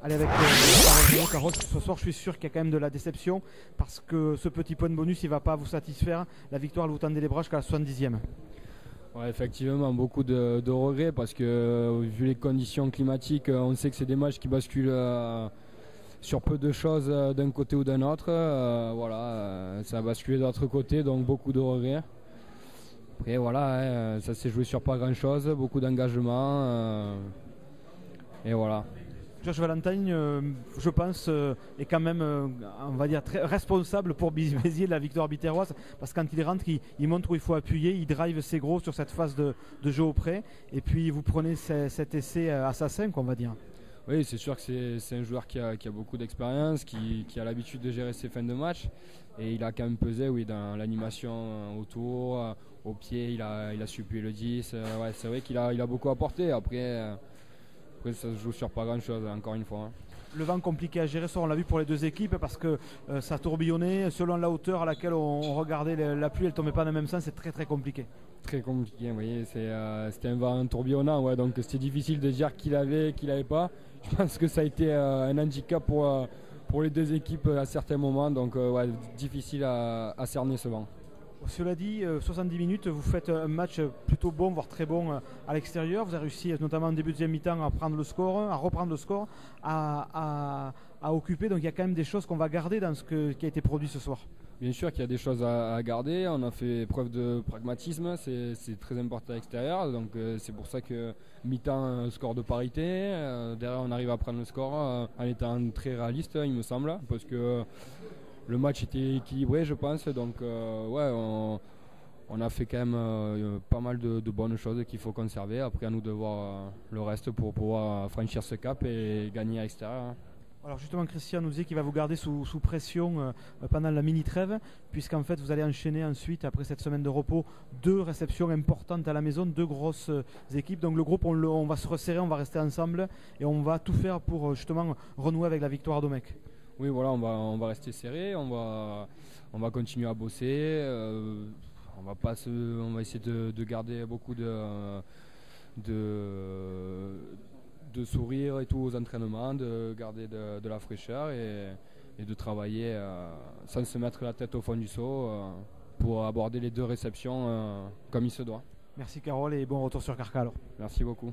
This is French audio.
Allez, avec Carole, ce soir, je suis sûr qu'il y a quand même de la déception parce que ce petit point de bonus, il ne va pas vous satisfaire. La victoire, elle vous tendez les bras jusqu'à la 70e. Ouais, effectivement, beaucoup de regrets parce que vu les conditions climatiques, on sait que c'est des matchs qui basculent sur peu de choses d'un côté ou d'un autre. Ça a basculé de l'autre côté, donc beaucoup de regrets. Après, voilà, ça s'est joué sur pas grand-chose, beaucoup d'engagement. Et voilà. Josh Valentine, je pense, est quand même, on va dire, très responsable pour Béziers de la victoire biterroise. Parce que quand il rentre, il montre où il faut appuyer, il drive ses gros sur cette phase de jeu au près. Et puis vous prenez cet essai assassin, qu'on va dire. Oui, c'est sûr que c'est un joueur qui a beaucoup d'expérience, qui a l'habitude de gérer ses fins de match. Et il a quand même pesé dans l'animation autour, au pied, il a su appuyer le 10. Ouais, c'est vrai qu'il a beaucoup apporté. Après, ça se joue sur pas grand chose, encore une fois. Le vent compliqué à gérer, ça on l'a vu pour les deux équipes parce que ça tourbillonnait selon la hauteur à laquelle on regardait la pluie, elle tombait pas dans le même sens, c'est très très compliqué. Très compliqué, oui. C'était un vent tourbillonnant, ouais, donc c'était difficile de dire qui l'avait, qui l'avait pas. Je pense que ça a été un handicap pour les deux équipes à certains moments, donc difficile à cerner ce vent. Cela dit, 70 minutes, vous faites un match plutôt bon, voire très bon à l'extérieur. Vous avez réussi, notamment en début de deuxième mi-temps, à prendre le score, à reprendre le score, à occuper. Donc il y a quand même des choses qu'on va garder dans qui a été produit ce soir. Bien sûr qu'il y a des choses à garder. On a fait preuve de pragmatisme, c'est très important à l'extérieur. Donc c'est pour ça que mi-temps, score de parité. Derrière, on arrive à prendre le score en étant très réaliste, il me semble, parce que le match était équilibré, je pense. Donc, on a fait quand même pas mal de bonnes choses qu'il faut conserver. Après, à nous de voir le reste pour pouvoir franchir ce cap et gagner à l'extérieur. Alors justement, Christian nous dit qu'il va vous garder sous pression pendant la mini-trêve, puisqu'en fait vous allez enchaîner ensuite, après cette semaine de repos, 2 réceptions importantes à la maison, 2 grosses équipes. Donc le groupe, on va se resserrer, on va rester ensemble et on va tout faire pour justement renouer avec la victoire à Domecq. Oui, voilà, on va rester serré, on va continuer à bosser. On va essayer de garder beaucoup de sourire et tout aux entraînements, de garder de la fraîcheur et de travailler sans se mettre la tête au fond du seau pour aborder les 2 réceptions comme il se doit. Merci Carole et bon retour sur Carca alors. Merci beaucoup.